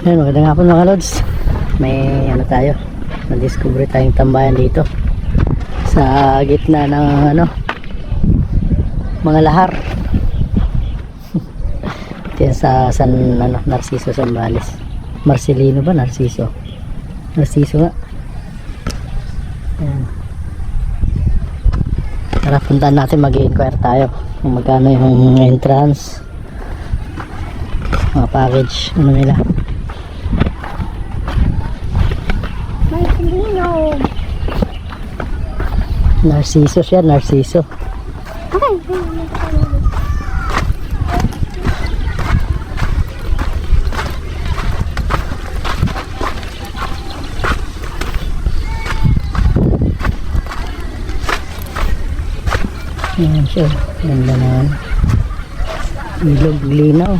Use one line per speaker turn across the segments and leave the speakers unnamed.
Ayun, magandang hapon mga lods. May ano tayo, na-discover tayong tambayan dito sa gitna ng ano, mga lahar. Ito sa San ano, Narciso, Zambales. Marcelino ba? Narciso nga. Ayan. Tara, puntaan natin, mag-i-inquire tayo kung magkano yung entrance, mga package, ano nila. Narciso siya, Narciso. Ayan siya, ganda naman. Ilog, linaw.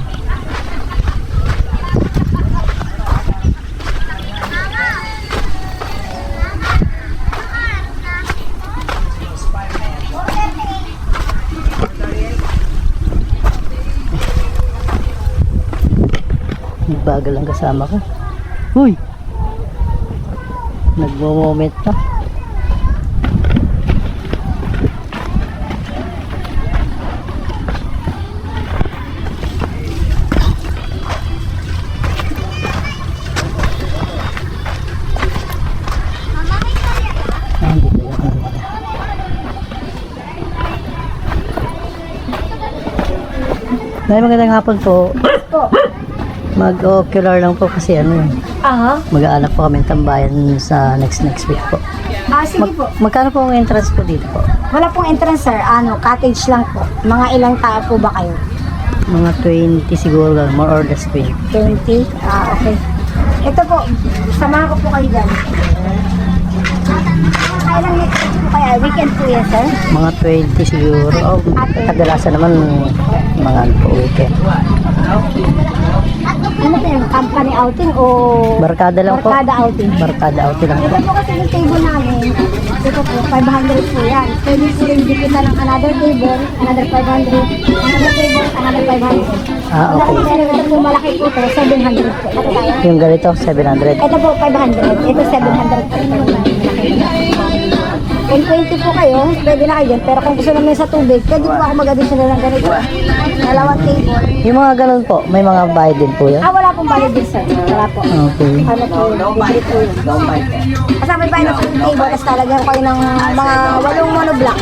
Bagal ang kasama ko. Uy! Nagmo-moment pa. May magandang hapon po. Mag-ocular lang po kasi ano, mag-aanap po kami ng tambayan sa next week po.
Sige po.
Magkano po ang entrance po dito po?
Wala pong entrance, sir. Cottage lang po. Mga ilang tao po ba kayo?
Mga 20 siguro, more or less 20.
20? Okay. Ito po, samahan ko po kayo dyan. Kailang next week po kaya? Weekend po yan, sir?
Mga 20 siguro. Oh, kadalasan naman mga ano po, weekend.
Ano po yung company outing o
Barkada lang po.
barkada outing?
Barkada outing lang po.
Ito po kasi yung table namin, ito po, 500 po yan. Pwede po rin dikita ng another table, another 500, another table, another 500.
Okay.
Kasi ito po malaki po ito, 700 po.
Yung ganito, 700.
Ito po, 500. Ito, 700 po. Kung 20 po kayo, pwede na kayo dyan. Pero kung gusto namin sa tubig, pwede po ako mag-additional ng ganito. Dalawang table.
Yung mga ganun po, may mga bayad din po yan?
Wala pong bayad din, sir. Wala po.
Okay.
Ano po, libre po yun. Kasama yung bayad na po yung table, tapos talagyan ko kayo ng mga 8 monoblock.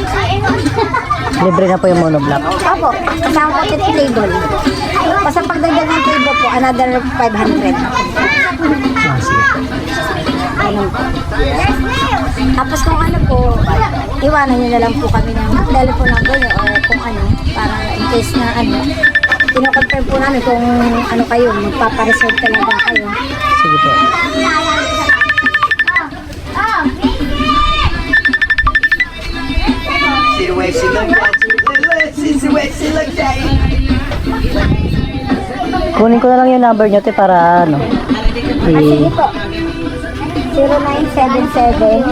Libre na po yung monoblock.
Opo, kasama po yung table. Basta pagdagdag ng table po, another 500.
Sige.
Ganun po. Tapos kung ano po, iwanan nyo na lang po kami ng telephone number nyo o kung ano, para in case na ano, kino-confirm po namin kung ano kayo, magpapareserve talaga kayo.
Sige po. Kunin ko na lang yung number nyo te para ano.
Sige po. 0977 41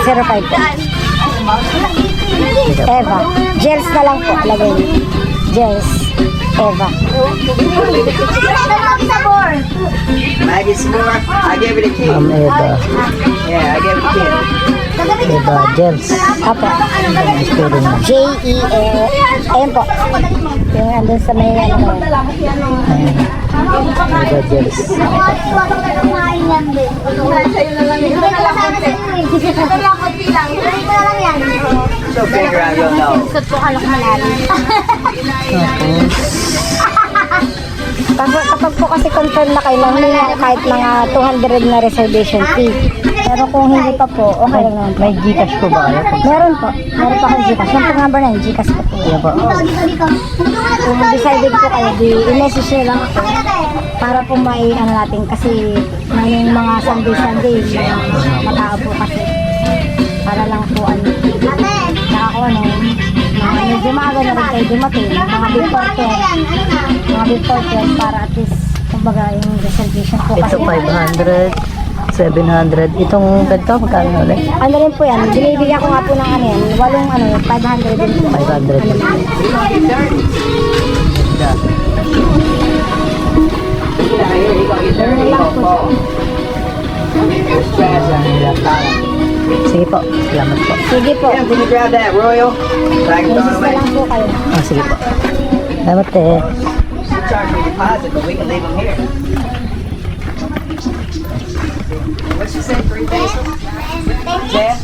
05 po. Eva. Gels na lang po. Lagay niyo. Gels. Eva.
Maggie's more. I gave it a kid.
Ma'am Eva.
Yeah, I gave it a kid.
Eva Gels.
Apo.
Student na.
J-E-L. Ayun po. Yung andun sa may ano.
Eva Gels.
So figure out your nose.
Isot po kalok malalim. Kapag po kasi confirm na kayo lang nila kahit mga 200 na reservation fee. Pero kung hindi pa po, okay lang naman po.
May Gcash po ba kayo?
Meron po. Meron pa akong Gcash. Yung number na yun, Gcash po po.
Yan po.
Kung decided po kayo, i-message nyo lang ako para po may ano natin kasi may mga Sunday, matao po kasi. Para na rin kayo dumating, mga before 12, para at least, kumbaga, yung reservation po.
Ito 500, 700. Itong ganito, magkano ulit?
Ano rin po yan, binibigyan ko nga po ng ano yan, 500 din po.
500. Sige po, salamat po.
Sige po,
Can you grab that royal? So I can throw it
business na
away.
lang po kayo.
Sige po. Salamat eh.
Charge for deposit, but we can leave them here. What'd she say, 3 pesos? Yeah?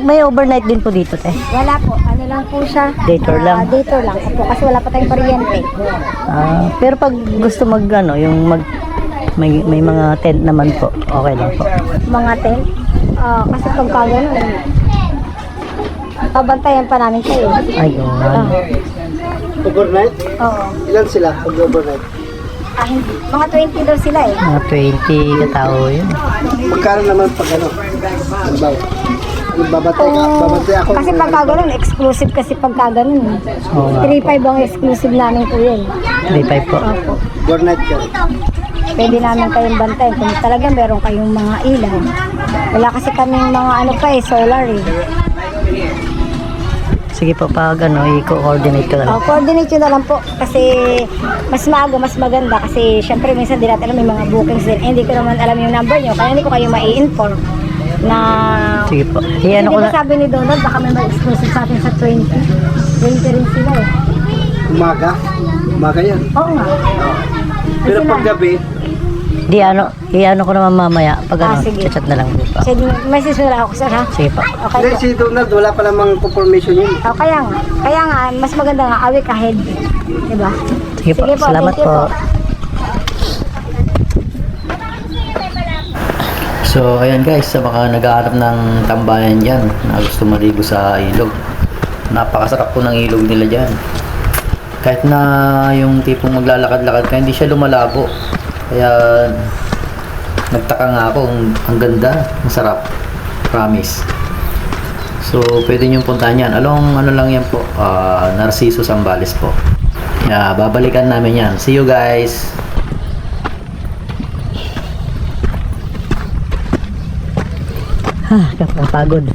May overnight din po dito, te.
Wala po, ano lang po siya.
Day tour lang?
Day tour lang po, kasi wala pa tayong kuryente.
Pero pag gusto mag, ano, yung may mga tent naman po, okay lang po.
Mga tent, kasi pagka gano'n, pabantayan pa namin kayo.
Ay, gano'n.
Overnight?
Oo.
Ilan sila pag overnight?
Mga 20 daw sila eh.
Mga 20 katao yun.
Magkano naman pag ano? Halimbawa, babantay ako.
Kasi pagka gano'n, exclusive kasi pagka gano'n.
Oo nga.
3.5 ang exclusive namin po yun.
3.5 po.
Opo.
Overnight ka.
Pwede namin kayong bantayan kung talagang meron kayong mga ilaw. Wala kasi kaming mga ano pa eh, solar eh.
Sige po, pag ano, i-coordinate ko na lang.
Coordinate nyo na lang po kasi mas maaga, mas maganda kasi syempre minsan di natin alam may mga bookings din. Hindi ko naman alam yung number nyo kaya hindi ko kayo mai-inform na
Sige po.
kasi
Ano
di
ko
ba
na,
sabi ni Donald baka may exclusive sa atin sa 20 rin sila eh.
Umaga? Umaga yan.
Oo nga.
Pero pag gabi,
i-ano ko naman mamaya pag ano,
sige.
chat na lang po pa.
Sige, message mo lang ako sir ha.
Sige po.
Okay
hindi
po.
si Donald, wala pa namang confirmation yun.
Kaya nga, mas maganda nga, a week ahead. Diba?
Sige po, salamat
thank you
po. So ayan guys, sa baka nag-aarap ng tambayan dyan na gusto maligo sa ilog, napakasarap po ng ilog nila dyan. Kahit na yung tipong maglalakad-lakad ka, hindi siya lumalabo. Kaya nagtaka nga ako, ang ganda, ang sarap, promise. So pwede nyo puntahan yan, along ano lang yan po, Narciso Zambales po. Babalikan namin yan. See you guys. Kapagod.